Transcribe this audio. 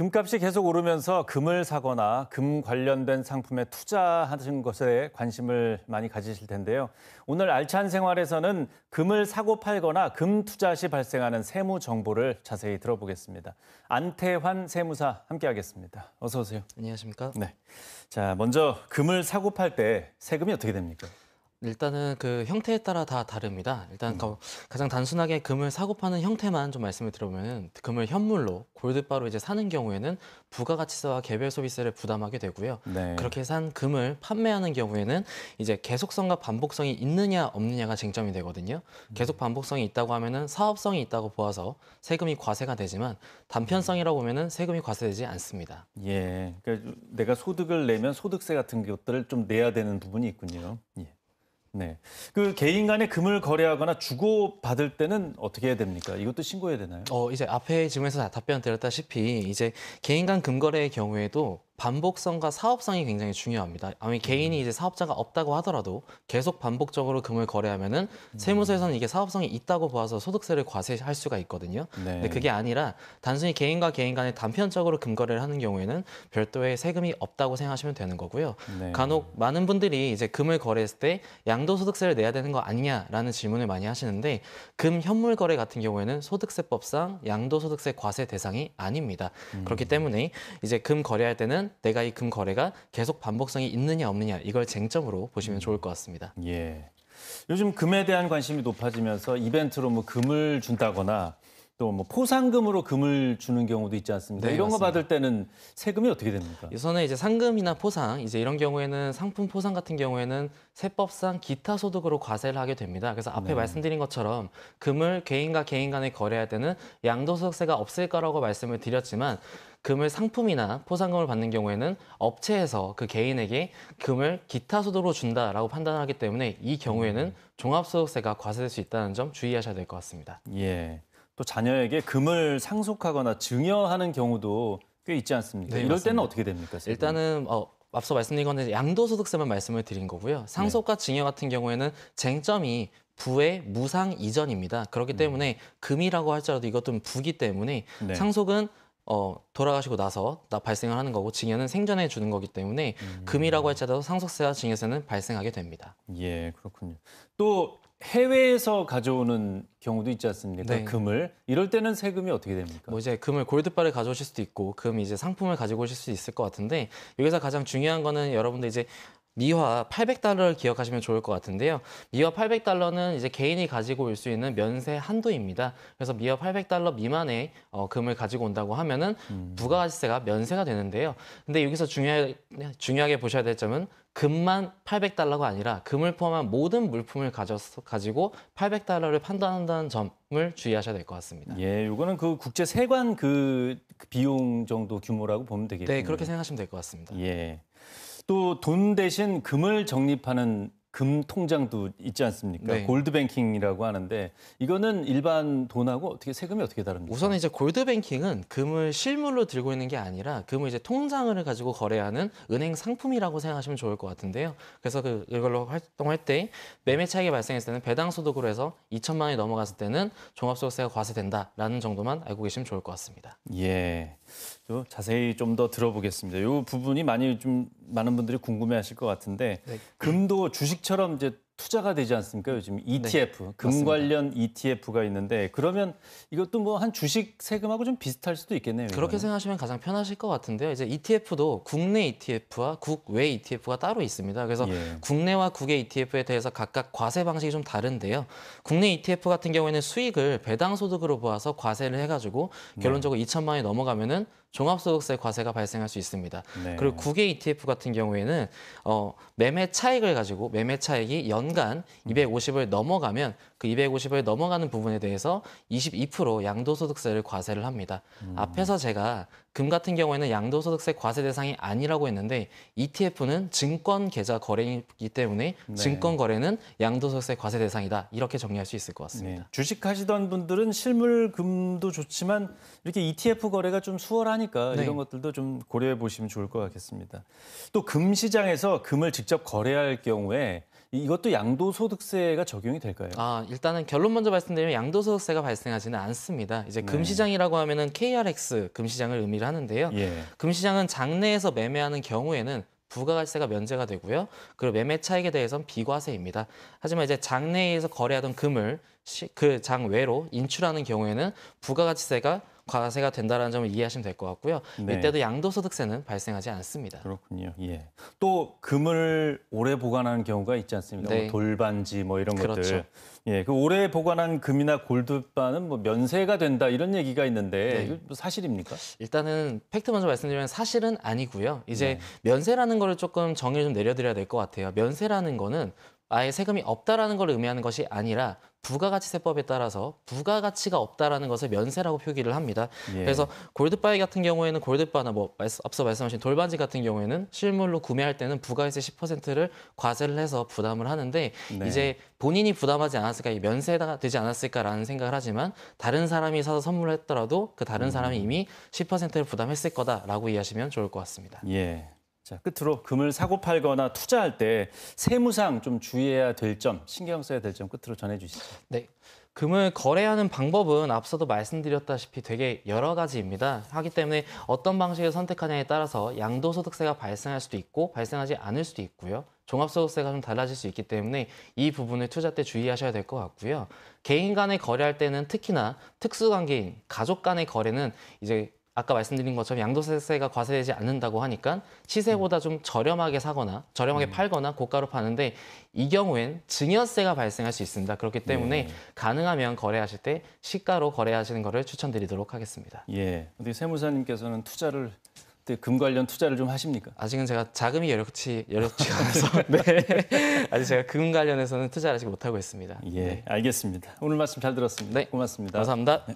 금값이 계속 오르면서 금을 사거나 금 관련된 상품에 투자하는 것에 관심을 많이 가지실 텐데요. 오늘 알찬 생활에서는 금을 사고 팔거나 금 투자 시 발생하는 세무 정보를 자세히 들어보겠습니다. 안태환 세무사 함께하겠습니다. 어서 오세요. 안녕하십니까? 네. 자, 먼저 금을 사고 팔 때 세금이 어떻게 됩니까? 일단은 그 형태에 따라 다 다릅니다. 일단 가장 단순하게 금을 사고 파는 형태만 좀 말씀을 드려보면 금을 현물로 골드바로 이제 사는 경우에는 부가가치세와 개별 소비세를 부담하게 되고요. 네. 그렇게 산 금을 판매하는 경우에는 이제 계속성과 반복성이 있느냐 없느냐가 쟁점이 되거든요. 계속 반복성이 있다고 하면은 사업성이 있다고 보아서 세금이 과세가 되지만 단편성이라고 보면은 세금이 과세되지 않습니다. 예. 그러니까 내가 소득을 내면 소득세 같은 것들을 좀 내야 되는 부분이 있군요. 예. 네. 그 개인 간에 금을 거래하거나 주고 받을 때는 어떻게 해야 됩니까? 이것도 신고해야 되나요? 이제 앞에 질문에서 답변 드렸다시피 이제 개인 간 금거래의 경우에도 반복성과 사업성이 굉장히 중요합니다. 아무리 개인이 이제 사업자가 없다고 하더라도 계속 반복적으로 금을 거래하면은 세무서에서는 이게 사업성이 있다고 봐서 소득세를 과세할 수가 있거든요. 네. 근데 그게 아니라 단순히 개인과 개인 간에 단편적으로 금 거래를 하는 경우에는 별도의 세금이 없다고 생각하시면 되는 거고요. 네. 간혹 많은 분들이 이제 금을 거래했을 때 양도소득세를 내야 되는 거 아니냐라는 질문을 많이 하시는데 금 현물 거래 같은 경우에는 소득세법상 양도소득세 과세 대상이 아닙니다. 그렇기 때문에 이제 금 거래할 때는 내가 이 금 거래가 계속 반복성이 있느냐 없느냐 이걸 쟁점으로 보시면 좋을 것 같습니다. 예. 요즘 금에 대한 관심이 높아지면서 이벤트로 뭐 금을 준다거나 또 뭐 포상금으로 금을 주는 경우도 있지 않습니까? 네, 이런 거 맞습니다. 받을 때는 세금이 어떻게 됩니까? 우선은 이제 상금이나 포상, 이제 이런 경우에는 상품 포상 같은 경우에는 세법상 기타 소득으로 과세를 하게 됩니다. 그래서 앞에 네. 말씀드린 것처럼 금을 개인과 개인 간에 거래할 때는 양도소득세가 없을 거라고 말씀을 드렸지만 금을 상품이나 포상금을 받는 경우에는 업체에서 그 개인에게 금을 기타 소득으로 준다라고 판단하기 때문에 이 경우에는 종합소득세가 과세될 수 있다는 점 주의하셔야 될 것 같습니다. 예. 또 자녀에게 금을 상속하거나 증여하는 경우도 꽤 있지 않습니까? 네, 이럴 때는 맞습니다. 어떻게 됩니까? 세금이? 일단은 앞서 말씀드린 건데 양도소득세만 말씀을 드린 거고요. 상속과 증여 같은 경우에는 쟁점이 부의 무상 이전입니다. 그렇기 때문에 금이라고 할지라도 이것도 부기 때문에 네. 상속은 돌아가시고 나서 발생을 하는 거고 증여는 생전에 주는 거기 때문에 금이라고 할지라도 상속세와 증여세는 발생하게 됩니다. 예, 그렇군요. 또 해외에서 가져오는 경우도 있지 않습니까? 네. 금을. 이럴 때는 세금이 어떻게 됩니까? 뭐 이제 금을 골드바를 가져오실 수도 있고 금 이제 상품을 가지고 오실 수 있을 것 같은데 여기서 가장 중요한 거는 여러분들 이제 미화 800달러를 기억하시면 좋을 것 같은데요. 미화 800달러는 이제 개인이 가지고 올 수 있는 면세 한도입니다. 그래서 미화 800달러 미만의 금을 가지고 온다고 하면은 부가가치세가 면세가 되는데요. 근데 여기서 중요하게 보셔야 될 점은 금만 800달러가 아니라 금을 포함한 모든 물품을 가지고 800달러를 판단한다는 점을 주의하셔야 될 것 같습니다. 예, 요거는 그 국제 세관 그 비용 정도 규모라고 보면 되겠군요. 네, 그렇게 생각하시면 될 것 같습니다. 예. 또 돈 대신 금을 적립하는 금 통장도 있지 않습니까? 네. 골드뱅킹이라고 하는데 이거는 일반 돈하고 어떻게 세금이 어떻게 다릅니까? 우선은 이제 골드뱅킹은 금을 실물로 들고 있는 게 아니라 금을 이제 통장을 가지고 거래하는 은행 상품이라고 생각하시면 좋을 것 같은데요. 그래서 이걸로 활동할 때 매매 차익이 발생했을 때는 배당 소득으로 해서 2천만 원이 넘어갔을 때는 종합소득세가 과세된다라는 정도만 알고 계시면 좋을 것 같습니다. 예. 좀 자세히 좀 더 들어보겠습니다. 이 부분이 많은 분들이 궁금해하실 것 같은데 네. 금도 주식처럼 이제 투자가 되지 않습니까? 요즘 ETF, 금 맞습니다. 관련 ETF가 있는데 그러면 이것도 뭐 한 주식 세금하고 좀 비슷할 수도 있겠네요. 그렇게 이거는. 생각하시면 가장 편하실 것 같은데요. 이제 ETF도 국내 ETF와 국외 ETF가 따로 있습니다. 그래서 예. 국내와 국외 ETF에 대해서 각각 과세 방식이 좀 다른데요. 국내 ETF 같은 경우에는 수익을 배당 소득으로 보아서 과세를 해가지고 결론적으로 2천만 원이 넘어가면은 종합소득세 과세가 발생할 수 있습니다. 네. 그리고 국외 ETF 같은 경우에는 매매 차익을 가지고 매매 차익이 연간 250을 넘어가면 그 250을 넘어가는 부분에 대해서 22% 양도소득세를 과세를 합니다. 앞에서 제가 금 같은 경우에는 양도소득세 과세 대상이 아니라고 했는데 ETF는 증권 계좌 거래이기 때문에 네. 증권 거래는 양도소득세 과세 대상이다. 이렇게 정리할 수 있을 것 같습니다. 네. 주식하시던 분들은 실물금도 좋지만 이렇게 ETF 거래가 좀 수월하니까 네. 이런 것들도 좀 고려해 보시면 좋을 것 같겠습니다. 또 금 시장에서 금을 직접 거래할 경우에 이것도 양도소득세가 적용이 될까요? 일단은 결론 먼저 말씀드리면 양도소득세가 발생하지는 않습니다. 이제 금시장이라고 하면은 KRX 금시장을 의미를 하는데요. 예. 금시장은 장내에서 매매하는 경우에는 부가가치세가 면제가 되고요. 그리고 매매 차익에 대해서는 비과세입니다. 하지만 이제 장내에서 거래하던 금을 그 장 외로 인출하는 경우에는 부가가치세가 과세가 된다는 점을 이해하시면 될 것 같고요. 네. 이때도 양도소득세는 발생하지 않습니다. 그렇군요. 예. 또 금을 오래 보관하는 경우가 있지 않습니까? 네. 뭐 돌반지 뭐 이런 그렇죠. 것들. 예, 그 오래 보관한 금이나 골드바는 뭐 면세가 된다 이런 얘기가 있는데 네. 이거 뭐 사실입니까? 일단은 팩트 먼저 말씀드리면 사실은 아니고요. 이제 면세라는 거를 조금 정의를 좀 내려드려야 될 것 같아요. 면세라는 거는 아예 세금이 없다라는 걸 의미하는 것이 아니라 부가가치세법에 따라서 부가가치가 없다라는 것을 면세라고 표기를 합니다. 예. 그래서 골드바이 같은 경우에는 골드바나 뭐 앞서 말씀하신 돌반지 같은 경우에는 실물로 구매할 때는 부가세 10%를 과세를 해서 부담을 하는데 네. 이제 본인이 부담하지 않았을까, 이 면세가 되지 않았을까라는 생각을 하지만 다른 사람이 사서 선물을 했더라도 그 다른 사람이 이미 10%를 부담했을 거다라고 이해하시면 좋을 것 같습니다. 예. 자, 끝으로 금을 사고 팔거나 투자할 때 세무상 좀 주의해야 될 점, 신경 써야 될 점 끝으로 전해 주시죠. 네. 금을 거래하는 방법은 앞서도 말씀드렸다시피 되게 여러 가지입니다. 하기 때문에 어떤 방식을 선택하냐에 따라서 양도소득세가 발생할 수도 있고 발생하지 않을 수도 있고요. 종합소득세가 좀 달라질 수 있기 때문에 이 부분을 투자 때 주의하셔야 될 것 같고요. 개인 간에 거래할 때는 특히나 특수관계인, 가족 간의 거래는 이제 아까 말씀드린 것처럼 양도세가 과세되지 않는다고 하니까 시세보다 좀 저렴하게 사거나 저렴하게 팔거나 고가로 파는데 이 경우엔 증여세가 발생할 수 있습니다. 그렇기 때문에 가능하면 거래하실 때 시가로 거래하시는 것을 추천드리도록 하겠습니다. 예. 근데 세무사님께서는 투자를 금 관련 투자를 좀 하십니까? 아직은 제가 자금이 여력치 않아서 네. 아직 제가 금 관련해서는 투자를 아직 못하고 있습니다. 예, 알겠습니다. 오늘 말씀 잘 들었습니다. 네. 고맙습니다. 감사합니다. 네.